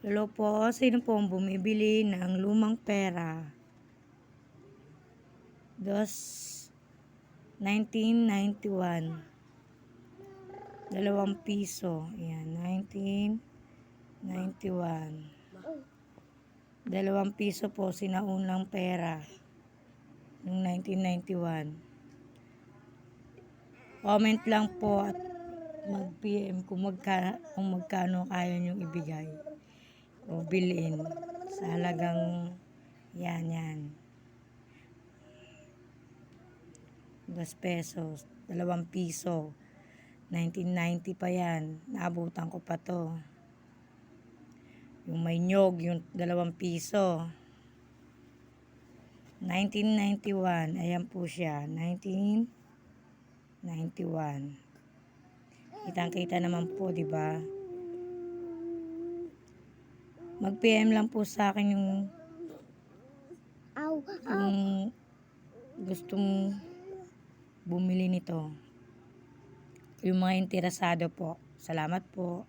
Hello po, sino po ang bumibili ng lumang pera? 1991. 2 piso. Ayan, 1991. 2 piso po, sinaunang pera. Noong 1991. Comment lang po at mag-PM kung magkano kaya nyong ibigay o bilhin sa halagang yan 2 pesos, 2 piso, 1990 pa yan, naabutan ko pa to. Yung may nyog, yung 2 piso, 1991, ayan po siya, 1991. Kitang-kita naman po, di ba? Mag-PM lang po sa akin yung gustong bumili nito. Yung mga interesado po. Salamat po.